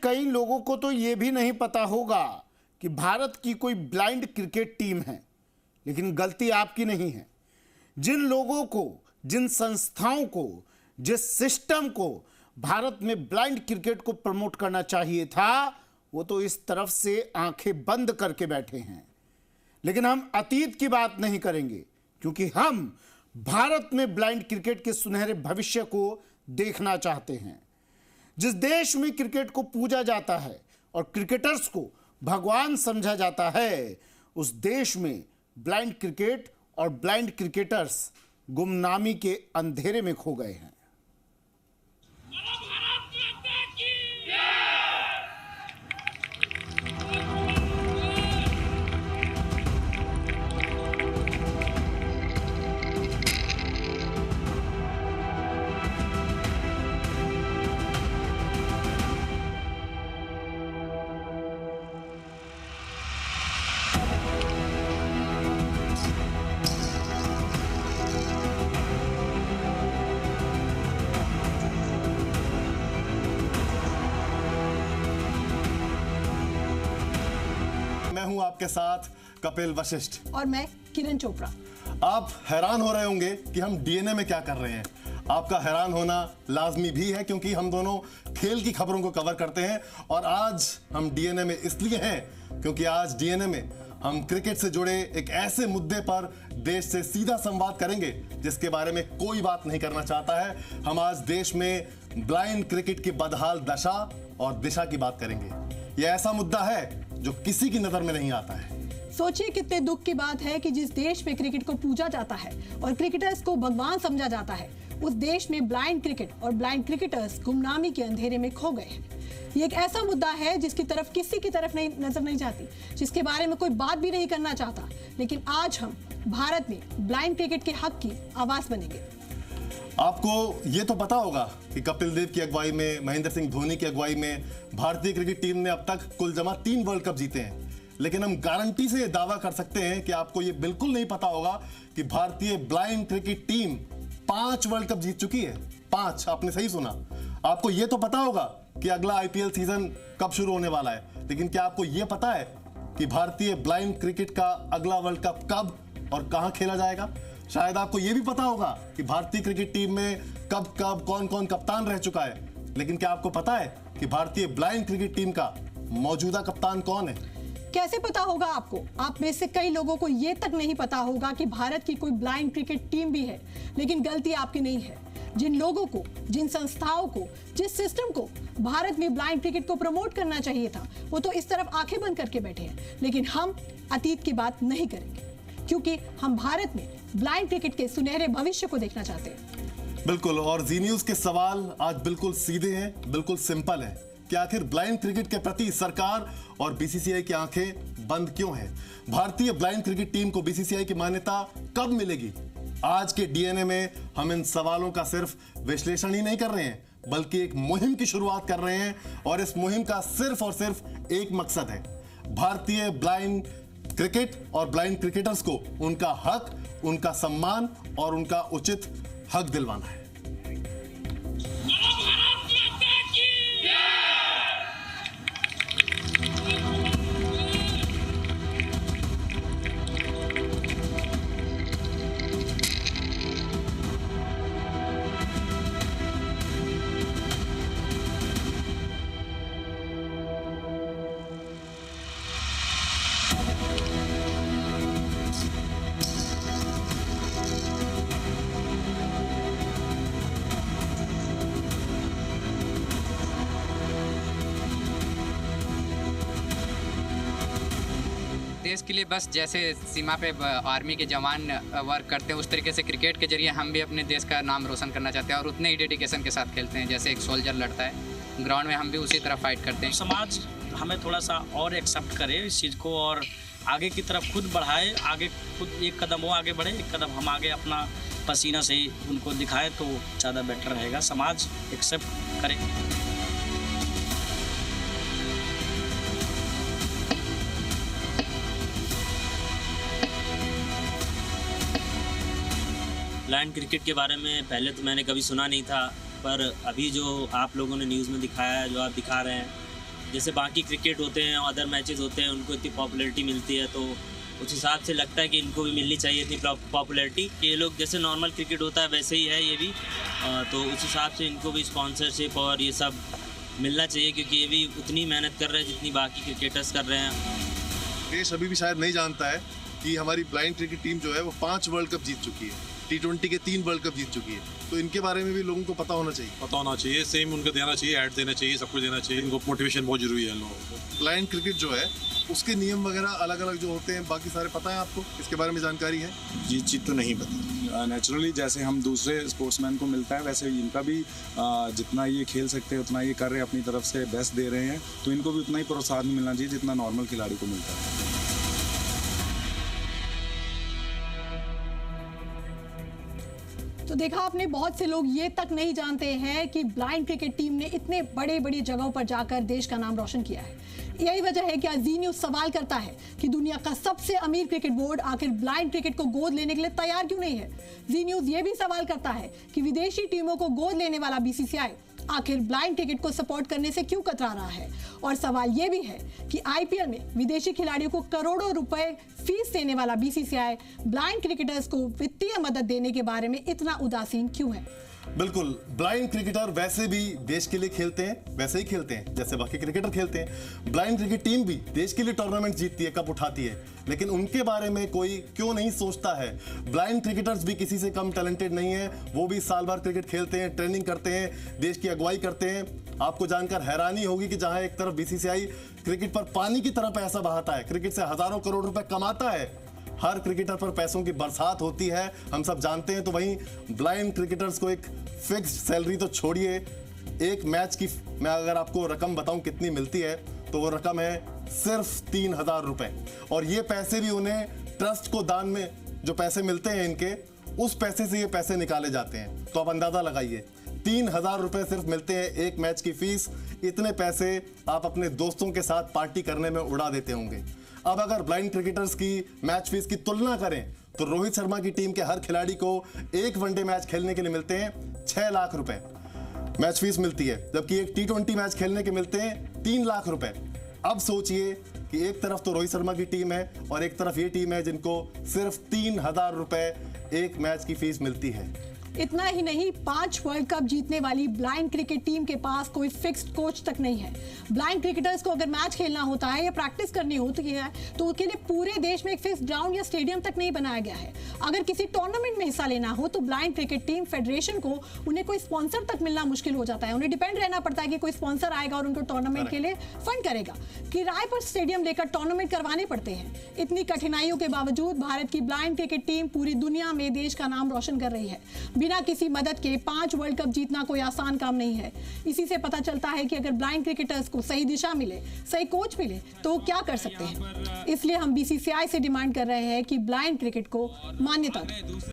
कई लोगों को तो ये भी नहीं पता होगा कि भारत की कोई ब्लाइंड क्रिकेट टीम है, लेकिन गलती आपकी नहीं है। जिन लोगों को, जिन संस्थाओं को, जिस सिस्टम को भारत में ब्लाइंड क्रिकेट को प्रमोट करना चाहिए था, वो तो इस तरफ से आंखें बंद करके बैठे हैं। लेकिन हम अतीत की बात नहीं करेंगे, क्योंकि हम भारत में ब्लाइंड क्रिकेट के सुनहरे भविष्य को देखना चाहते हैं। जिस देश में क्रिकेट को पूजा जाता है और क्रिकेटर्स को भगवान समझा जाता है, उस देश में ब्लाइंड क्रिकेट और ब्लाइंड क्रिकेटर्स गुमनामी के अंधेरे में खो गए हैं। मैं हूं आपके साथ कपिल वशिष्ठ और मैं किरण चोपड़ा। आप हैरान हो रहे होंगे कि हम डीएनए में क्या कर रहे हैं। आपका हैरान होना लाजमी भी है, क्योंकि हम दोनों खेल की खबरों को कवर करते हैं। और आज हम डीएनए में इसलिए हैं क्योंकि आज डीएनए में हम क्रिकेट से जुड़े एक ऐसे मुद्दे पर देश से सीधा संवाद करेंगे जिसके बारे में कोई बात नहीं करना चाहता है। हम आज देश में ब्लाइंड क्रिकेट की बदहाल दशा और दिशा की बात करेंगे। यह ऐसा मुद्दा है जो किसी की नजर में नहीं आता है। सोचिए कितने दुख की बात है कि जिस देश में क्रिकेट को पूजा जाता है और क्रिकेटर्स को भगवान समझा जाता है, उस देश में ब्लाइंड क्रिकेट और ब्लाइंड क्रिकेटर्स गुमनामी के अंधेरे में खो गए हैं। ये एक ऐसा मुद्दा है जिसकी तरफ किसी की तरफ नहीं नजर नहीं जाती, जिसके बारे में कोई बात भी नहीं करना चाहता। लेकिन आज हम भारत में ब्लाइंड क्रिकेट के हक की आवाज बनेंगे। आपको ये तो पता होगा कि कपिल देव की अगुवाई में, महेंद्र सिंह धोनी की अगुवाई में भारतीय क्रिकेट टीम ने अब तक कुल जमा 3 वर्ल्ड कप जीते हैं। लेकिन हम गारंटी से दावा कर सकते हैं कि आपको ये बिल्कुल नहीं पता होगा कि भारतीय blind cricket team 5 world cup जीत चुकी है। 5, आपने सही सुना। आपको ये तो पता होगा कि अगला आईपीएल सीजन कब शुरू होने वाला है, लेकिन क्या आपको ये पता है कि भारतीय ब्लाइंड क्रिकेट का अगला वर्ल्ड कप कब और कहां खेला जाएगा? शायद आपको यह भी पता होगा कि भारतीय क्रिकेट टीम में कब कब कौन कौन कप्तान रह चुका है, लेकिन क्या आपको पता है कि भारतीय ब्लाइंड क्रिकेट टीम का मौजूदा कप्तान कौन है? कैसे पता होगा आपको? आप में से कई लोगों को यह तक नहीं पता होगा कि भारत की कोई ब्लाइंड क्रिकेट टीम भी है। लेकिन गलती आपकी नहीं है। जिन लोगों को, जिन संस्थाओं को, जिस सिस्टम को भारत में ब्लाइंड क्रिकेट को प्रमोट करना चाहिए था, वो तो इस तरफ आंखें बंद करके बैठे हैं। लेकिन हम अतीत की बात नहीं करेंगे, क्योंकि हम भारत में ब्लाइंड क्रिकेट के सुनहरे भविष्य को देखना चाहते हैं। बिल्कुल, और जी न्यूज के सवाल आज बिल्कुल सीधे हैं, बिल्कुल सिंपल हैं कि आखिर ब्लाइंड क्रिकेट के प्रति सरकार और बीसीसीआई की आंखें बंद क्यों हैं? भारतीय ब्लाइंड क्रिकेट टीम को बीसीसीआई की मान्यता कब मिलेगी? आज के डीएनए में हम इन सवालों का सिर्फ विश्लेषण ही नहीं कर रहे हैं, बल्कि एक मुहिम की शुरुआत कर रहे हैं। और इस मुहिम का सिर्फ और सिर्फ एक मकसद है, भारतीय ब्लाइंड क्रिकेट और ब्लाइंड क्रिकेटर्स को उनका हक, उनका सम्मान और उनका उचित हक दिलवाना है। देश के लिए बस जैसे सीमा पे आर्मी के जवान वर्क करते हैं, उस तरीके से क्रिकेट के जरिए हम भी अपने देश का नाम रोशन करना चाहते हैं और उतने ही डेडिकेशन के साथ खेलते हैं जैसे एक सोल्जर लड़ता है ग्राउंड में, हम भी उसी तरह फाइट करते हैं। समाज हमें थोड़ा सा और एक्सेप्ट करे इस चीज़ को और आगे की तरफ खुद बढ़ाए, आगे खुद एक कदम वो आगे बढ़े, एक कदम हम आगे अपना पसीना से उनको दिखाए तो ज़्यादा बेटर रहेगा। समाज एक्सेप्ट करे। ब्लाइंड क्रिकेट के बारे में पहले तो मैंने कभी सुना नहीं था, पर अभी जो आप लोगों ने न्यूज़ में दिखाया है, जो आप दिखा रहे हैं, जैसे बाकी क्रिकेट होते हैं, अदर मैचेस होते हैं, उनको इतनी पॉपुलैरिटी मिलती है, तो उस हिसाब से लगता है कि इनको भी मिलनी चाहिए इतनी पॉपुलैरिटी। ये लोग जैसे नॉर्मल क्रिकेट होता है वैसे ही है ये भी, तो उस हिसाब से इनको भी स्पॉन्सरशिप और ये सब मिलना चाहिए, क्योंकि ये भी उतनी मेहनत कर रहे हैं जितनी बाकी क्रिकेटर्स कर रहे हैं। देश अभी भी शायद नहीं जानता है कि हमारी ब्लाइंड क्रिकेट टीम जो है वो 5 वर्ल्ड कप जीत चुकी है, T20 के 3 वर्ल्ड कप जीत चुकी है, तो इनके बारे में भी लोगों को पता होना चाहिए। सेम उनको देना चाहिए, ऐड देना चाहिए, सब कुछ देना चाहिए। इनको मोटिवेशन बहुत जरूरी है लोगों को। ब्लाइंड क्रिकेट जो है उसके नियम वगैरह अलग अलग जो होते हैं, बाकी सारे पता है आपको, इसके बारे में जानकारी है? जी चीज तो नहीं पता। नेचुरली जैसे हम दूसरे स्पोर्ट्समैन को मिलता है वैसे इनका भी जितना ये खेल सकते हैं उतना ये कर रहे हैं, अपनी तरफ से बेस्ट दे रहे हैं, तो इनको भी उतना ही प्रोत्साहन मिलना चाहिए जितना नॉर्मल खिलाड़ी को मिलता है। तो देखा आपने, बहुत से लोग ये तक नहीं जानते हैं कि ब्लाइंड क्रिकेट टीम ने इतने बड़े बड़ी जगहों पर जाकर देश का नाम रोशन किया है। यही वजह है कि आज जी न्यूज़ सवाल करता है कि दुनिया का सबसे अमीर क्रिकेट बोर्ड आखिर ब्लाइंड क्रिकेट को गोद लेने के लिए तैयार क्यों नहीं है। जी न्यूज़ ये भी सवाल करता है कि विदेशी टीमों को गोद लेने वाला BCCI आखिर ब्लाइंड क्रिकेट को सपोर्ट करने से क्यों कतरा रहा है। और सवाल ये भी है कि IPL में विदेशी खिलाड़ियों को करोड़ों रुपए फीस देने वाला BCCI ब्लाइंड क्रिकेटर्स को वित्तीय मदद देने के बारे में इतना उदासीन क्यों है। बिल्कुल, ब्लाइंड क्रिकेटर वैसे भी देश के लिए खेलते हैं, वैसे ही खेलते हैं जैसे बाकी क्रिकेटर खेलते हैं। ब्लाइंड क्रिकेट टीम भी देश के लिए टूर्नामेंट जीतती है, कप उठाती है, लेकिन उनके बारे में कोई क्यों नहीं सोचता है। ब्लाइंड क्रिकेटर्स भी किसी से कम टैलेंटेड नहीं है, वो भी साल भर क्रिकेट खेलते हैं, ट्रेनिंग करते हैं, देश की अगुवाई करते हैं। आपको जानकर हैरानी होगी कि जहां एक तरफ BCCI क्रिकेट पर पानी की तरह पैसा बहाता है, क्रिकेट से हजारों करोड़ रुपए कमाता है, हर क्रिकेटर पर पैसों की बरसात होती है, हम सब जानते हैं, तो वहीं ब्लाइंड क्रिकेटर्स को एक फिक्स्ड सैलरी तो छोड़िए, एक मैच की मैं अगर आपको रकम बताऊं कितनी मिलती है, तो वो रकम है सिर्फ 3,000 रुपए। और ये पैसे भी उन्हें ट्रस्ट को दान में जो पैसे मिलते हैं इनके, उस पैसे से ये पैसे निकाले जाते हैं। तो आप अंदाजा लगाइए, 3,000 रुपए सिर्फ मिलते हैं एक मैच की फीस। इतने पैसे आप अपने दोस्तों के साथ पार्टी करने में उड़ा देते होंगे। अब अगर ब्लाइंड क्रिकेटर्स की मैच फीस की तुलना करें तो रोहित शर्मा की टीम के हर खिलाड़ी को एक वनडे मैच खेलने के लिए मिलते हैं 6 लाख रुपए मैच फीस मिलती है, जबकि एक T20 मैच खेलने के मिलते हैं 3 लाख रुपए। अब सोचिए कि एक तरफ तो रोहित शर्मा की टीम है और एक तरफ ये टीम है जिनको सिर्फ 3,000 रुपए एक मैच की फीस मिलती है। इतना ही नहीं, 5 वर्ल्ड कप जीतने वाली ब्लाइंड क्रिकेट टीम के पास कोई फिक्स्ड कोच तक नहीं है। ब्लाइंड क्रिकेटर्स को अगर मैच खेलना होता है या प्रैक्टिस करनी होती है तो उसके लिए पूरे देश में एक फिक्स्ड ग्राउंड या स्टेडियम तक नहीं बनाया गया है। अगर किसी टूर्नामेंट में हिस्सा लेना हो तो ब्लाइंड क्रिकेट टीम फेडरेशन को उन्हें कोई स्पॉन्सर तक मिलना मुश्किल हो जाता है। उन्हें डिपेंड रहना पड़ता है कि कोई स्पॉन्सर आएगा और उनको टूर्नामेंट के लिए फंड करेगा। किराए पर स्टेडियम लेकर टूर्नामेंट करवाने पड़ते हैं। इतनी कठिनाइयों के बावजूद भारत की ब्लाइंड क्रिकेट टीम पूरी दुनिया में देश का नाम रोशन कर रही है। बिना किसी मदद के 5 वर्ल्ड कप जीतना कोई आसान काम नहीं है। इसी से पता चलता है कि अगर ब्लाइंड क्रिकेटर्स को सही दिशा मिले, सही कोच मिले, तो वो क्या कर सकते हैं। इसलिए हम BCCI से डिमांड कर रहे हैं कि ब्लाइंड क्रिकेट को मान्यता दें।